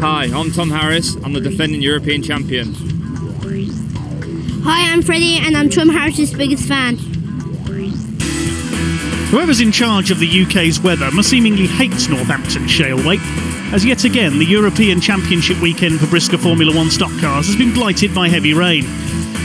Hi, I'm Tom Harris. I'm the defending European champion. Hi, I'm Freddie and I'm Tom Harris's biggest fan. Whoever's in charge of the UK's weather must seemingly hate Northampton Shaleway, as yet again the European Championship weekend for brisca Formula 1 stock cars has been blighted by heavy rain.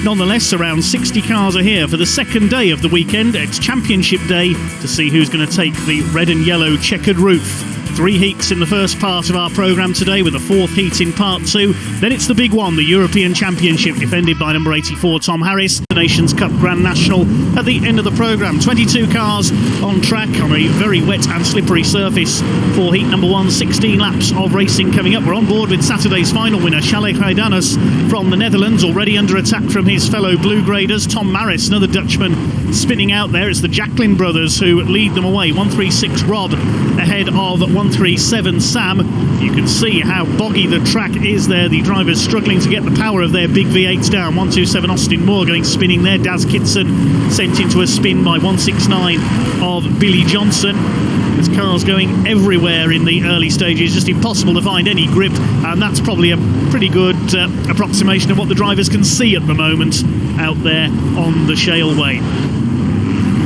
Nonetheless, around 60 cars are here for the second day of the weekend. It's Championship Day to see who's going to take the red and yellow checkered roof. 3 heats in the first part of our programme today, with a 4th heat in part 2. Then it's the big one, the European Championship, defended by number 84 Tom Harris, the Nations Cup Grand National at the end of the programme. 22 cars on track on a very wet and slippery surface for heat number 1. 16 laps of racing coming up. We're on board with Saturday's final winner, Chalet Rijdanus from the Netherlands, already under attack from his fellow blue graders. Tom Maris, another Dutchman, spinning out there. It's the Jacklin brothers who lead them away. 136 Rob ahead of 137 Sam. You can see how boggy the track is there. The drivers struggling to get the power of their big V8s down. 127 Austin Moore going spinning there. Daz Kitson sent into a spin by 169 of Billy Johnson. There's cars going everywhere in the early stages, just impossible to find any grip, and that's probably a pretty good approximation of what the drivers can see at the moment out there on the Shaleway.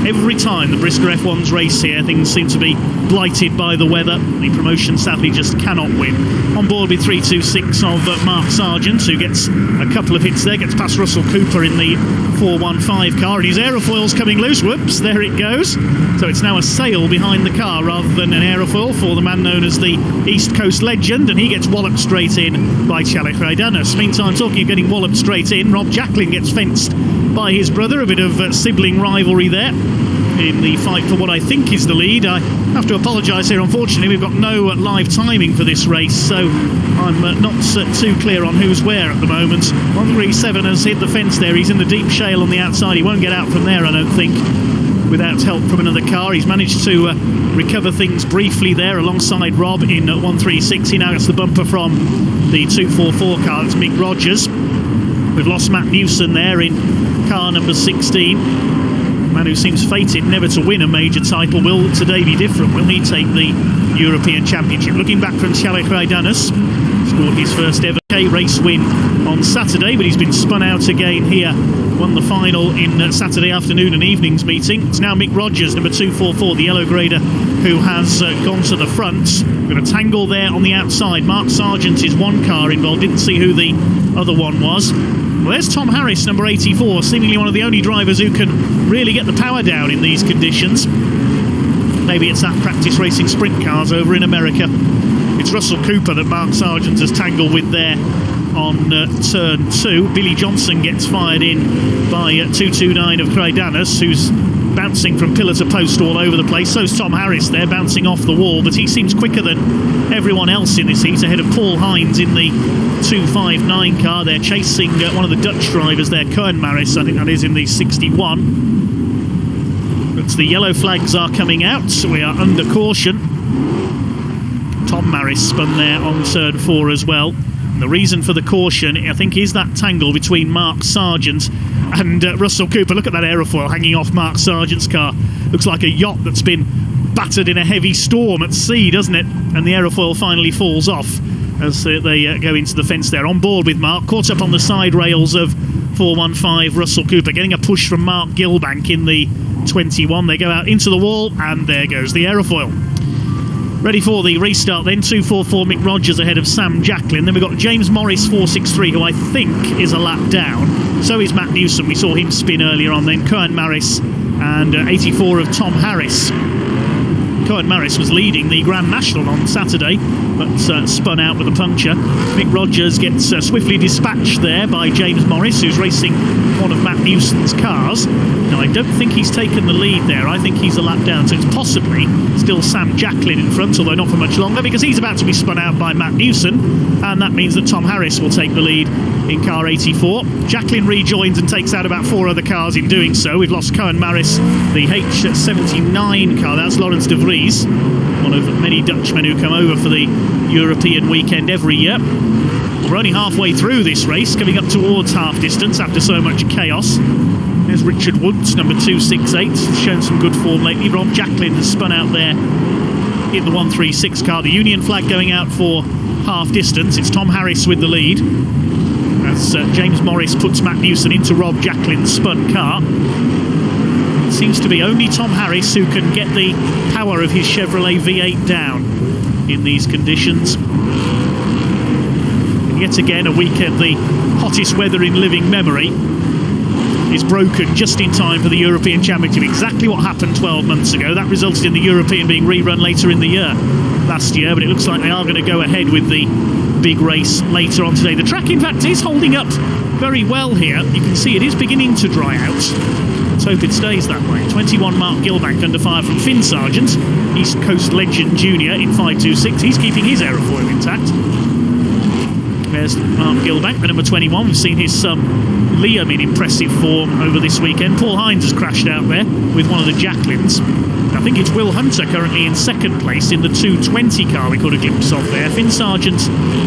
Every time the brisca F1s race here, things seem to be blighted by the weather. The promotion sadly just cannot win. On board with 326 of Mark Sargent, who gets a couple of hits there, gets past Russell Cooper in the 415 car, and his aerofoil's coming loose. Whoops, there it goes. So it's now a sail behind the car rather than an aerofoil for the man known as the East Coast legend, and he gets walloped straight in by Chalet Rijdanus. Meantime, talking of getting walloped straight in, Rob Jacklin gets fenced by his brother. A bit of sibling rivalry there in the fight for what I think is the lead. I have to apologise here, unfortunately we've got no live timing for this race, so I'm not too clear on who's where at the moment. 137 has hit the fence there. He's in the deep shale on the outside. He won't get out from there, I don't think, without help from another car. He's managed to recover things briefly there alongside Rob in 136. He now gets the bumper from the 244 car. That's Mick Rogers. We've lost Matt Newson there in car number 16. Man who seems fated never to win a major title. Will today be different? Will he take the European Championship? Looking back from Chalet Rijdanus, scored his first ever race win on Saturday, but he's been spun out again here. Won the final in Saturday afternoon and evening's meeting. It's now Mick Rogers, number 244, the yellow grader, who has gone to the front. We've got a tangle there on the outside. Mark Sargent is one car involved. Didn't see who the other one was. Well, there's Tom Harris, number 84, seemingly one of the only drivers who can really get the power down in these conditions. Maybe it's that practice racing sprint cars over in America. It's Russell Cooper that Mark Sargent has tangled with there on turn 2. Billy Johnson gets fired in by 229 of Rijdanus, who's bouncing from pillar to post all over the place. So's Tom Harris there, bouncing off the wall, but he seems quicker than everyone else in this heat, ahead of Paul Hines in the 259 car. They're chasing one of the Dutch drivers there, Koen Maris, I think that is, in the 61. But the yellow flags are coming out, so we are under caution. Tom Maris spun there on turn 4 as well. And the reason for the caution, I think, is that tangle between Mark Sargent and Russell Cooper. Look at that aerofoil hanging off Mark Sargent's car. Looks like a yacht that's been battered in a heavy storm at sea, doesn't it? And the aerofoil finally falls off as they go into the fence there. On board with Mark, caught up on the side rails of 415 Russell Cooper, getting a push from Mark Gilbank in the 21. They go out into the wall, and there goes the aerofoil. Ready for the restart then. 244 Mick Rogers ahead of Sam Jacklin. Then we've got James Morris 463, who I think is a lap down. So is Matt Newson. We saw him spin earlier on then. Koen Maris and 84 of Tom Harris. Koen Maris was leading the Grand National on Saturday, but spun out with a puncture. Mick Rogers gets swiftly dispatched there by James Morris, who's racing one of Matt Newson's cars. Now, I don't think he's taken the lead there. I think he's a lap down, so it's possibly still Sam Jacklin in front, although not for much longer, because he's about to be spun out by Matt Newson, and that means that Tom Harris will take the lead in car 84. Jacklin rejoins and takes out about 4 other cars in doing so. We've lost Koen Maris, the H79 car. That's Lawrence de Vries, one of many Dutchmen who come over for the European weekend every year. We're only halfway through this race, coming up towards half distance after so much chaos. There's Richard Woods, number 268, shown some good form lately. Rob Jacklin has spun out there in the 136 car. The Union flag going out for half distance. It's Tom Harris with the lead as James Morris puts Matt Newson into Rob Jacquelin's spun car. It seems to be only Tom Harris who can get the power of his Chevrolet V8 down in these conditions. And yet again, a weekend, the hottest weather in living memory, is broken just in time for the European Championship. Exactly what happened 12 months ago. That resulted in the European being rerun later in the year last year, but it looks like they are going to go ahead with the big race later on today. The track, in fact, is holding up very well here. You can see it is beginning to dry out. Let's hope it stays that way. 21 Mark Gilbank under fire from Finn Sargent, East Coast legend junior in 5.26. He's keeping his aerofoil intact. There's Mark Gilbank, the number 21. We've seen his son Liam in impressive form over this weekend. Paul Hines has crashed out there with one of the Jacquelines. I think it's Will Hunter currently in second place in the 220 car we caught a glimpse of there. Finn Sargent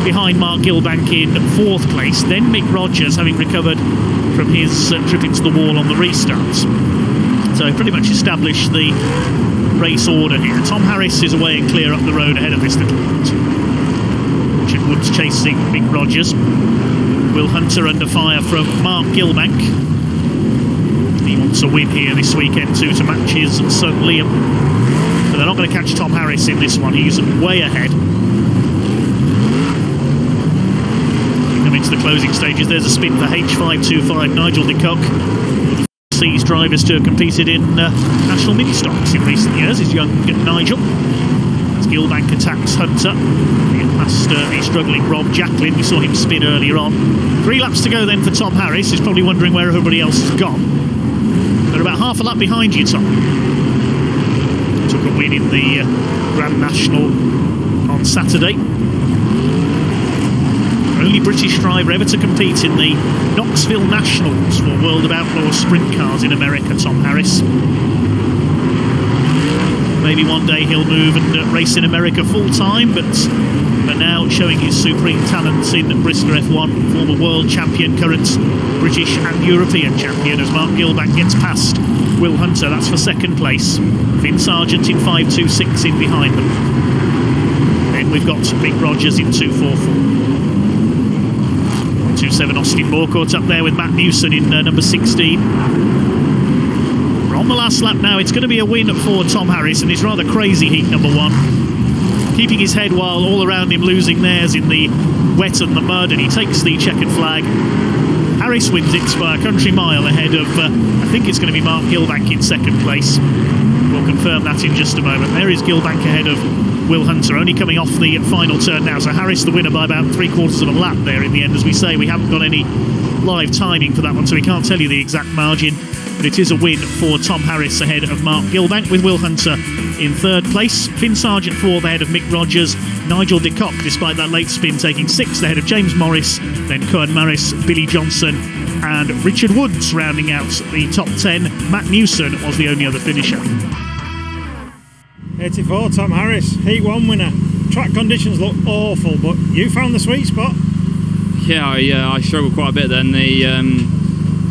behind Mark Gilbank in fourth place. Then Mick Rogers, having recovered from his trip into the wall on the restarts. So pretty much established the race order here. Tom Harris is away and clear up the road ahead of this little lot. Richard Woods chasing Mick Rogers. Will Hunter under fire from Mark Gilbank. He wants a win here this weekend too to match his son Liam. But they're not going to catch Tom Harris in this one. He's way ahead. Coming into the closing stages, there's a spin for H525 Nigel de Kock. These drivers to have competed in national mini stocks in recent years is young Nigel. As Gilbank attacks Hunter. Past the struggling Rob Jacquelin. We saw him spin earlier on. 3 laps to go then for Tom Harris, who's probably wondering where everybody else has gone. They're about half a lap behind you, Tom. Took a win in the Grand National on Saturday. Only British driver ever to compete in the Knoxville Nationals for World of Outlaw Sprint Cars in America, Tom Harris. Maybe one day he'll move and race in America full-time, but for now showing his supreme talents in brisca F1, former world champion, current British and European champion, as Mark Gilbank gets past Will Hunter. That's for second place. Finn Sargent in 5.26 in behind them. Then we've got Mick Rogers in 2.44. 2.7 Austin Moore caught up there with Matt Newson in number 16. On the last lap now, it's going to be a win for Tom Harris and his rather crazy heat number 1. Keeping his head while all around him losing theirs in the wet and the mud, and he takes the checkered flag. Harris wins it by a country mile ahead of, I think it's going to be Mark Gilbank in second place. We'll confirm that in just a moment. There is Gilbank ahead of Will Hunter, only coming off the final turn now. So Harris the winner by about 3/4 of a lap there in the end. As we say, we haven't got any live timing for that one, so we can't tell you the exact margin. But it is a win for Tom Harris ahead of Mark Gilbank, with Will Hunter in third place. Finn Sargent fourth ahead of Mick Rogers. Nigel de Kock, despite that late spin, taking sixth ahead of James Morris. Then Cohen Maris, Billy Johnson and Richard Woods rounding out the top 10. Matt Newson was the only other finisher. 84, Tom Harris, Heat 1 winner. Track conditions look awful, but you found the sweet spot. Yeah, I struggled quite a bit then.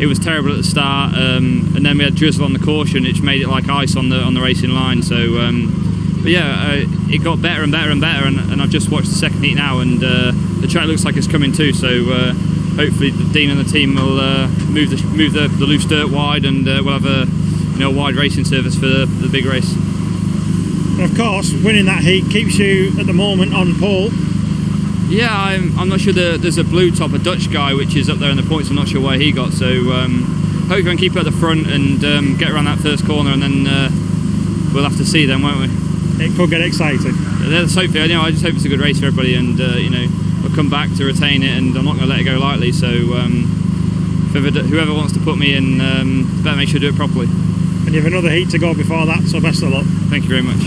It was terrible at the start, and then we had drizzle on the caution, which made it like ice on the racing line. So, but yeah, it got better and better and better, and I've just watched the second heat now, and the track looks like it's coming too. So hopefully the Dean and the team will move the loose dirt wide, and we'll have a wide racing surface for the big race. And of course, winning that heat keeps you at the moment on pole. Yeah, I'm not sure. There's a blue top, a Dutch guy, which is up there in the points. I'm not sure where he got. So hopefully we can keep it at the front and get around that first corner, and then we'll have to see then, won't we? It could get exciting. Let's hope. I just hope it's a good race for everybody, and we'll come back to retain it, and I'm not going to let it go lightly. So whoever wants to put me in, better make sure to do it properly. And you have another heat to go before that, so best of luck. Thank you very much.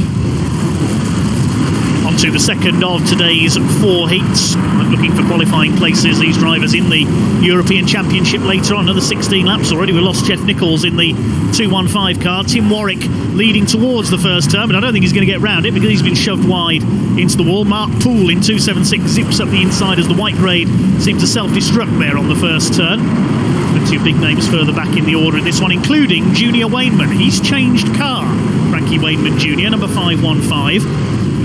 On to the second of today's 4 heats. Looking for qualifying places, these drivers in the European Championship later on. Another 16 laps already. We lost Jeff Nichols in the 215 car. Tim Warwick leading towards the first turn, but I don't think he's going to get round it because he's been shoved wide into the wall. Mark Poole in 276 zips up the inside as the white grade seemed to self-destruct there on the first turn. Plenty of big names further back in the order in this one, including Junior Wainman. He's changed car. Frankie Wainman Jr., number 515.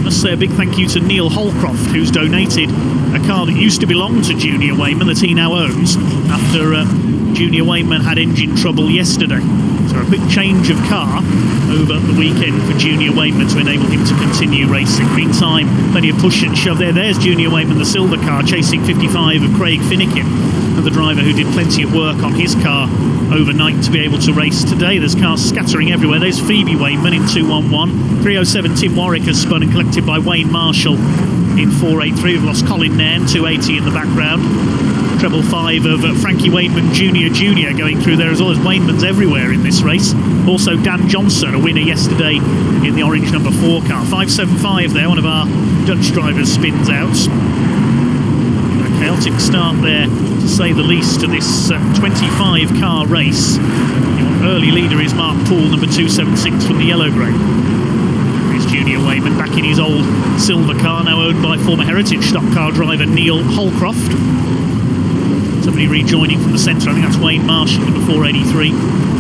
Must say a big thank you to Neil Holcroft, who's donated a car that used to belong to Junior Wayman that he now owns after Junior Wayman had engine trouble yesterday. So a quick change of car over the weekend for Junior Wayman to enable him to continue racing. Meantime, plenty of push and shove there. There's Junior Wayman, the silver car, chasing 55 of Craig Finnegan, the driver who did plenty of work on his car overnight to be able to race today. There's cars scattering everywhere. There's Phoebe Wayman in 211. 307 Tim Warwick has spun and collected by Wayne Marshall in 483. We've lost Colin Nairn, 280 in the background. Treble 5 of Frankie Wayman Jr. going through there as well. As Wayman's everywhere in this race. Also Dan Johnson, a winner yesterday in the orange number 4 car. 575 there, one of our Dutch drivers spins out. A chaotic start there, to say the least, to this 25 car race. The early leader is Mark Poole, number 276 from the yellow grey. Here's Junior Wayman back in his old silver car, now owned by former Heritage stock car driver Neil Holcroft. Somebody rejoining from the centre, I think that's Wayne Marshall, number 483.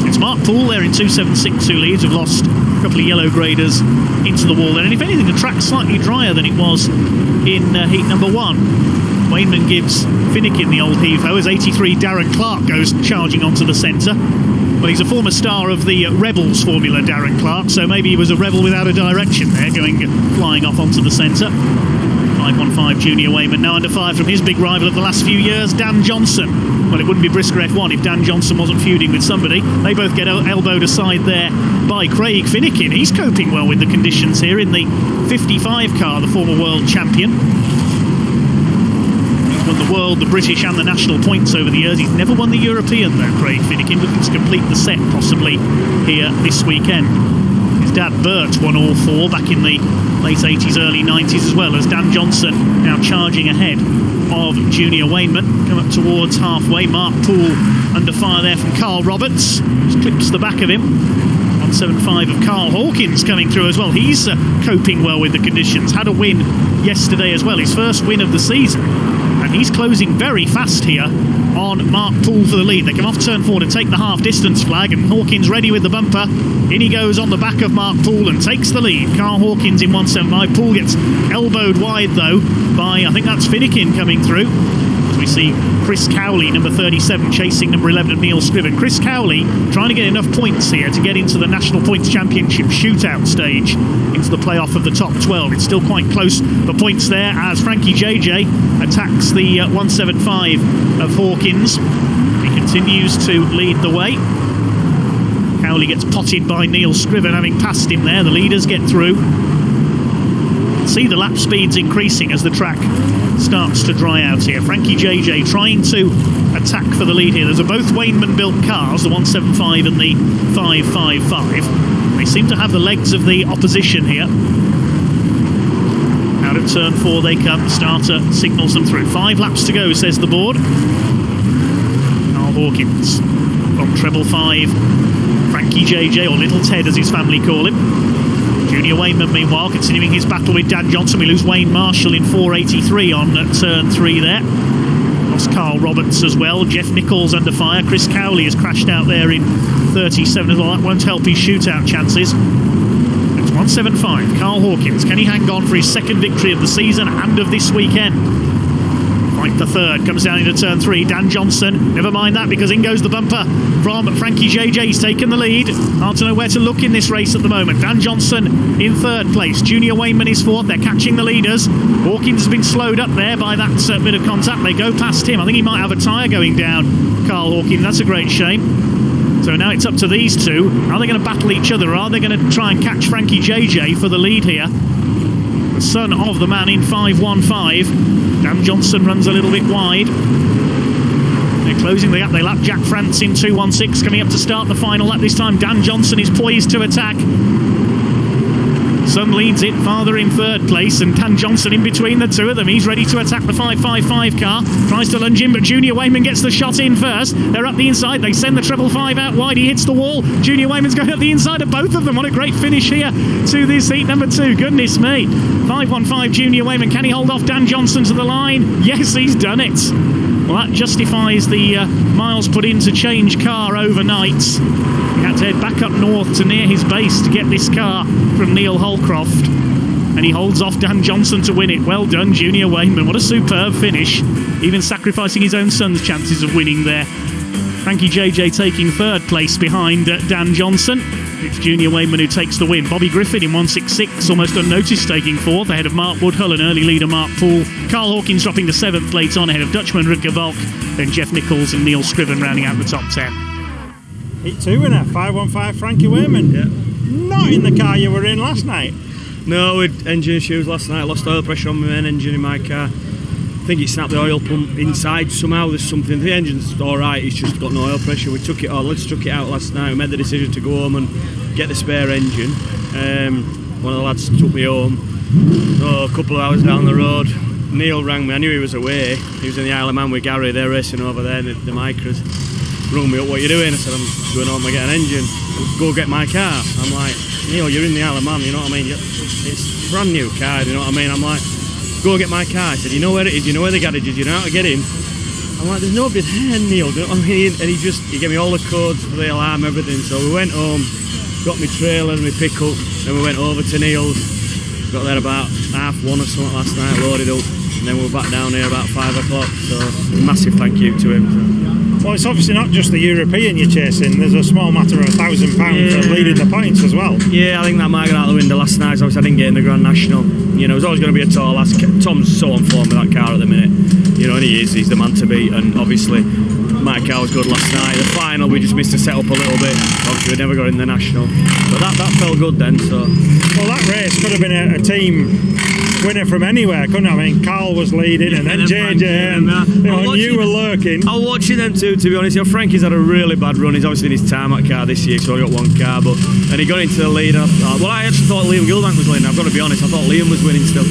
It's Mark Poole there in 276 who leads. We've lost a couple of yellow graders into the wall there, and if anything the track's slightly drier than it was in heat number 1. Wayman gives Finnegan the old heave-ho as 83 Darren Clark goes charging onto the centre. Well, he's a former star of the Rebels formula, Darren Clark, so maybe he was a rebel without a direction there, going flying off onto the centre. 515 Junior Wayman now under fire from his big rival of the last few years, Dan Johnson. Well, it wouldn't be brisca F1 if Dan Johnson wasn't feuding with somebody. They both get elbowed aside there by Craig Finnegan. He's coping well with the conditions here in the 55 car, the former world champion. He's won the world, the British and the national points over the years. He's never won the European though, Craig Finnegan, looking to complete the set possibly here this weekend. His dad Bert won all 4 back in the late 80s, early 90s as well, as Dan Johnson now charging ahead of Junior Wayman. Come up towards halfway. Mark Poole under fire there from Carl Roberts. Just clips the back of him. 175 of Carl Hawkins coming through as well. He's coping well with the conditions. Had a win yesterday as well, his first win of the season. And he's closing very fast here on Mark Poole for the lead. They come off turn 4 to take the half-distance flag, and Hawkins ready with the bumper. In he goes on the back of Mark Poole and takes the lead. Carl Hawkins in 175. Poole gets elbowed wide, though, by, I think that's Finnegan coming through. As we see Chris Cowley, number 37, chasing number 11 of Neil Scriven. Chris Cowley trying to get enough points here to get into the National Points Championship shootout stage, into the playoff of the top 12. It's still quite close for points there as Frankie JJ attacks the 175 of Hawkins. He continues to lead the way. Cowley gets potted by Neil Scriven, having passed him there. The leaders get through. See the lap speeds increasing as the track starts to dry out here. Frankie JJ trying to attack for the lead here. Those are both Wayman built cars, the 175 and the 555. They seem to have the legs of the opposition here. Out of turn 4 they come. The starter signals them through. 5 laps to go, says the board. Carl Hawkins from treble 5. Frankie JJ, or Little Ted as his family call him. Junior Wayman, meanwhile, continuing his battle with Dan Johnson. We lose Wayne Marshall in 483 on turn 3 there. Lost Carl Roberts as well. Jeff Nichols under fire. Chris Cowley has crashed out there in 37 as well. That won't help his shootout chances. It's 175. Carl Hawkins. Can he hang on for his second victory of the season and of this weekend? Fight for third. Comes down into turn 3. Dan Johnson. Never mind that, because in goes the bumper from Frankie JJ. He's taken the lead. Hard to know where to look in this race at the moment. Dan Johnson in third place. Junior Wayman is fourth. They're catching the leaders. Hawkins has been slowed up there by that bit of contact. They go past him. I think he might have a tyre going down, Carl Hawkins. That's a great shame. So now it's up to these two. Are they going to battle each other? Or are they going to try and catch Frankie JJ for the lead here? The son of the man in 515. Dan Johnson runs a little bit wide. They're closing the gap. They lap Jack France in 216, coming up to start the final lap. This time Dan Johnson is poised to attack. Son leads it, father in third place, and Dan Johnson in between the two of them. He's ready to attack the 555 car. Tries to lunge in, but Junior Wayman gets the shot in first. They're up the inside. They send the treble 5 out wide. He hits the wall. Junior Wayman's going up the inside of both of them. What a great finish here to this heat number 2. Goodness me. 515 Junior Wayman. Can he hold off Dan Johnson to the line? Yes, he's done it. Well, that justifies the miles put in to change car overnight. He had to head back up north to near his base to get this car from Neil Holcroft. and he holds off Dan Johnson to win it. Well done, Junior Wayman. What a superb finish, even sacrificing his own son's chances of winning there. Frankie JJ taking third place behind Dan Johnson. It's Junior Wayman who takes the win. Bobby Griffin in 1:66, almost unnoticed, taking fourth, ahead of Mark Woodhull and early leader Mark Poole. Carl Hawkins dropping to seventh late on, ahead of Dutchman Rutger Valk. Then Jeff Nichols and Neil Scriven rounding out the top 10. Heat 2 winner, 515 Frankie Wayman. Yeah. Not in the car you were in last night. No, with engine issues last night. I lost oil pressure on my main engine in my car. I think it snapped the oil pump inside somehow. There's something. The engine's all right. It's just got no oil pressure. We took it on. Let's took it out last night. We made the decision to go home and get the spare engine. One of the lads took me home. So a couple of hours down the road, Neil rang me. I knew he was away. He was in the Isle of Man with Gary. They're racing over there, the Micras. Rung me up. What are you doing? I said, I'm going home and get an engine. Go get my car. I'm like, Neil, you're in the Isle of Man. You know what I mean? It's a brand new car. You know what I mean? I'm like, go get my car. I said, you know where it is, you know where the garage is, you know how to get in. I'm like, there's nobody there, Neil, do you know what I mean? And he gave me all the codes for the alarm, everything. So we went home, got my trailer and my pickup, and we went over to Neil's. Got there about 1:30 or something last night, loaded up, and then we were back down here about 5 o'clock. So massive thank you to him. Well, it's obviously not just the European you're chasing. There's a small matter of £1,000 for leading the points as well. Yeah, I think that might get out the window last night. Obviously, I didn't get in the Grand National. You know, it was always going to be a tall ask. Tom's so on form with that car at the minute. You know, and he is. He's the man to beat. And obviously, my car was good last night. The final, we just missed the setup a little bit. Obviously, we never got in the National. But that felt good then. So. Well, that race could have been a team winner from anywhere, couldn't it? I mean, Carl was leading, and then JJ, and you were lurking. I was watching them too, to be honest. You know, Frankie's had a really bad run. He's obviously in his tarmac car this year, so I got one car. And he got into the lead. And I actually thought Liam Gilbank was winning. I've got to be honest. I thought Liam was winning still.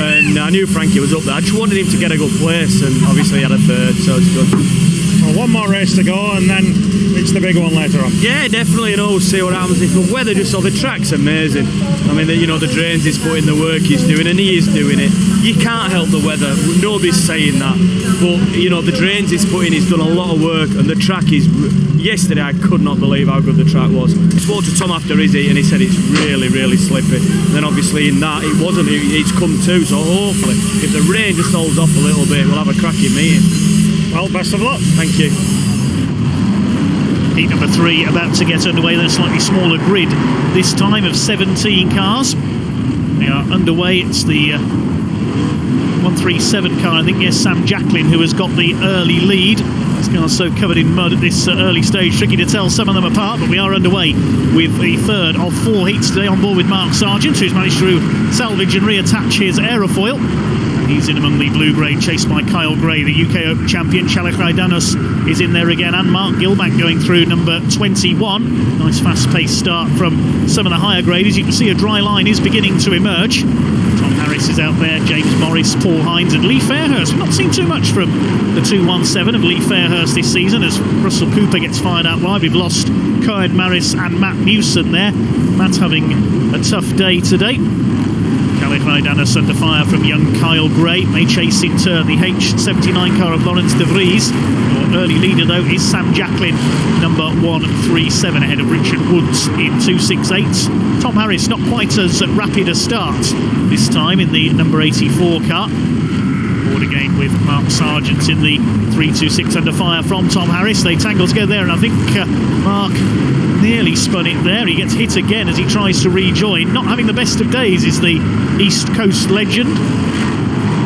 And I knew Frankie was up there. I just wanted him to get a good place, and obviously he had a third, so it's good. Well, one more race to go, and then it's the big one later on. Yeah, definitely, and we'll see what happens. If the weather just, the track's amazing. I mean, the drains he's putting, the work he's doing, and he is doing it. You can't help the weather. Nobody's saying that. But, the drains he's putting, he's done a lot of work, and the track is... Yesterday, I could not believe how good the track was. I spoke to Tom after his heat, and he said it's really, really slippy. And then, obviously, in that, it wasn't. It's come to, so hopefully, if the rain just holds off a little bit, we'll have a cracking meeting. Well, best of luck. Thank you. Heat number 3 about to get underway on a slightly smaller grid, this time of 17 cars. They are underway. It's the 137 car, I think, yes, Sam Jacklin, who has got the early lead. This car's so covered in mud at this early stage, tricky to tell some of them apart, but we are underway with the third of 4 heats today, on board with Mark Sargent, who's managed to salvage and reattach his aerofoil. He's in among the blue grade, chased by Kyle Gray, the UK Open champion. Shalak Raidanos is in there again, and Mark Gilbank going through number 21. Nice fast-paced start from some of the higher graders. You can see a dry line is beginning to emerge. Tom Harris is out there, James Morris, Paul Hines, and Lee Fairhurst. We've not seen too much from the 217 of Lee Fairhurst this season as Russell Cooper gets fired out wide. We've lost Coed Maris and Matt Newson there. Matt having a tough day today. Shalak Raidanos under fire from young Kyle Gray. May chase in turn the H79 car of Lawrence de Vries. Your early leader, though, is Sam Jacklin, number 137, ahead of Richard Woods in 268. Tom Harris not quite as rapid a start this time in the number 84 car. Board again with Mark Sargent in the 326 under fire from Tom Harris. They tangle together there, and I think Mark nearly spun it there. He gets hit again as he tries to rejoin. Not having the best of days is the East Coast legend.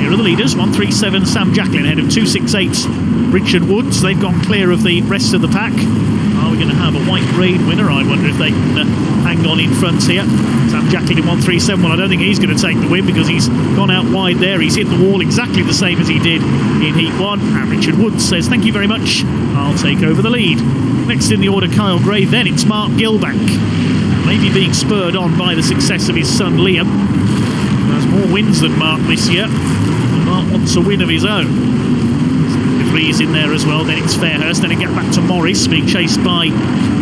Here are the leaders, 137 Sam Jacklin ahead of 268 Richard Woods. They've gone clear of the rest of the pack. Are we going to have a white grade winner? I wonder if they can hang on in front here. Sam Jacklin in 137. Well, I don't think he's going to take the win because he's gone out wide there. He's hit the wall exactly the same as he did in Heat 1. And Richard Woods says, thank you very much, I'll take over the lead. Next in the order, Kyle Gray. Then it's Mark Gilbank. Maybe being spurred on by the success of his son Liam. He has more wins than Mark this year. Mark wants a win of his own. De Vries in there as well. Then it's Fairhurst. Then it gets back to Morris, being chased by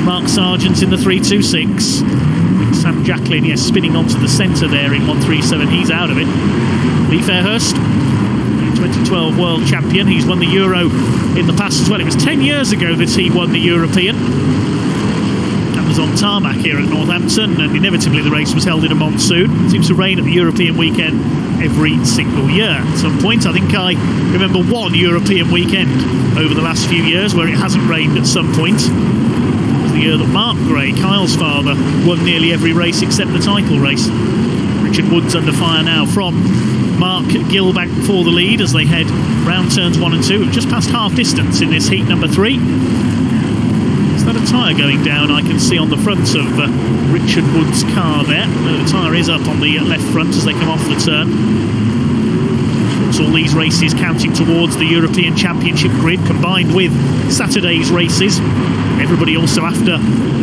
Mark Sargent in the 326. Sam Jacklin, yes, spinning onto the centre there in 137. He's out of it. Lee Fairhurst, 2012 world champion. He's won the Euro in the past as well. It was 10 years ago that he won the European. That was was on tarmac here at Northampton, and inevitably the race was held in a monsoon. It seems to rain at the European weekend every single year. At some point, I think I remember one European weekend over the last few years where it hasn't rained at some point. It was the year that Mark Gray, Kyle's father, won nearly every race except the title race. Richard Woods under fire now from Mark Gilbank for the lead as they head round turns 1 and 2. We've just passed half distance in this heat number 3. Is that a tyre going down? I can see on the front of Richard Woods' car there. The tyre is up on the left front as they come off the turn. All these races counting towards the European Championship grid, combined with Saturday's races. Everybody also after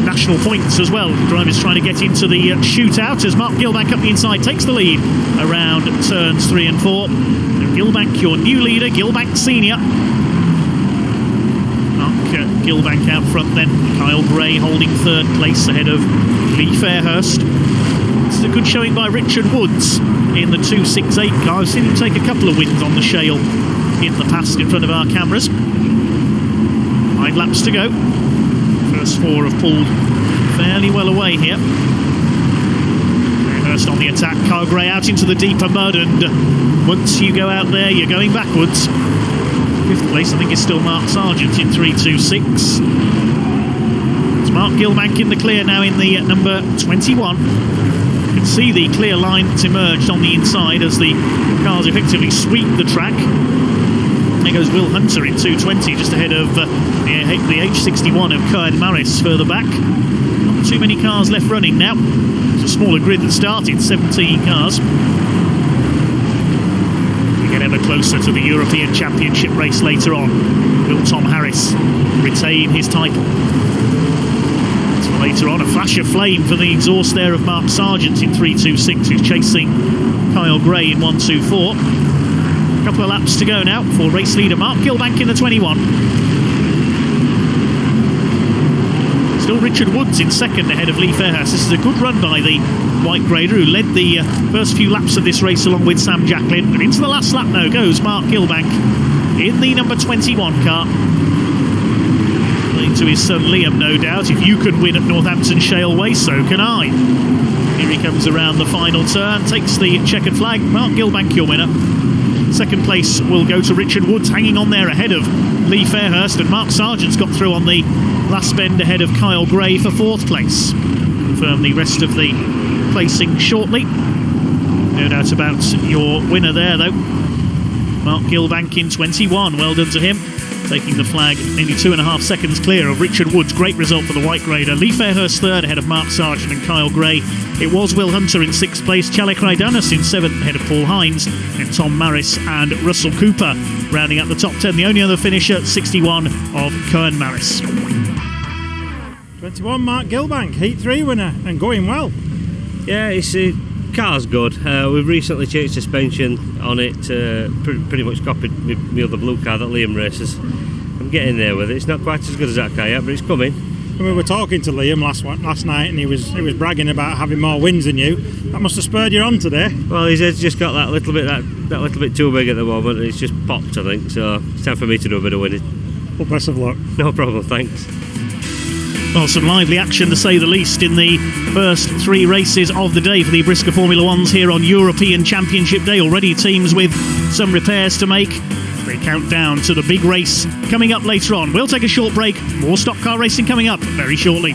national points as well. Drivers trying to get into the shootout as Mark Gilbank up the inside takes the lead around turns 3 and 4. And Gilbank, your new leader, Gilbank Senior. Mark Gilbank out front then. Kyle Gray holding 3rd place ahead of Lee Fairhurst. This is a good showing by Richard Woods in the 268 car. I've seen him take a couple of wins on the shale in the past in front of our cameras. 9 laps to go. First 4 have pulled fairly well away here. Fairhurst on the attack. Kyle Gray out into the deeper mud, and once you go out there, you're going backwards. 5th place, I think, is still Mark Sargent in 326. It's Mark Gilbank in the clear now in the number 21. You can see the clear line that's emerged on the inside as the cars effectively sweep the track. There goes Will Hunter in 220, just ahead of the H61 of Kern Maris further back. Not too many cars left running now. It's a smaller grid that started, 17 cars. We get ever closer to the European Championship race later on. Will Tom Harris retain his title? Later on, a flash of flame for the exhaust there of Mark Sargent in 326, who's chasing Kyle Gray in 124. A couple of laps to go now for race leader Mark Gilbank in the 21. Still Richard Woods in 2nd ahead of Lee Fairhurst. This is a good run by the white grader who led the first few laps of this race along with Sam Jacklin. And into the last lap now goes Mark Gilbank in the number 21 car. To his son Liam, no doubt. If you can win at Northampton Shaleway, so can I. Here he comes around the final turn, takes the checkered flag. Mark Gilbank, your winner. 2nd place will go to Richard Woods, hanging on there ahead of Lee Fairhurst, and Mark Sargent's got through on the last bend ahead of Kyle Gray for 4th place. Confirm the rest of the placing shortly. No doubt about your winner there, though. Mark Gilbank in 21. Well done to him. Taking the flag nearly 2.5 seconds clear of Richard Woods. Great result for the white grader. Lee Fairhurst 3rd ahead of Mark Sargent and Kyle Gray. It was Will Hunter in 6th place. Charlie Krydanis in 7th ahead of Paul Hines. And Tom Maris and Russell Cooper rounding out the top 10. The only other finisher, 61 of Kern Maris. 21 Mark Gilbank, Heat 3 winner, and going well. Yeah, it's car's good. We've recently changed suspension on it, pretty much copied my other blue car that Liam races. I'm getting there with it. It's not quite as good as that car yet, but it's coming. We were talking to Liam last night, and he was bragging about having more wins than you. That must have spurred you on today. Well, his head's just got that little bit too big at the moment, and it's just popped, I think. So it's time for me to do a bit of winning. Well, best of luck. No problem, thanks. Well, some lively action to say the least in the first 3 races of the day for the Brisca Formula Ones here on European Championship Day. Already teams with some repairs to make. They count down to the big race coming up later on. We'll take a short break. More stock car racing coming up very shortly.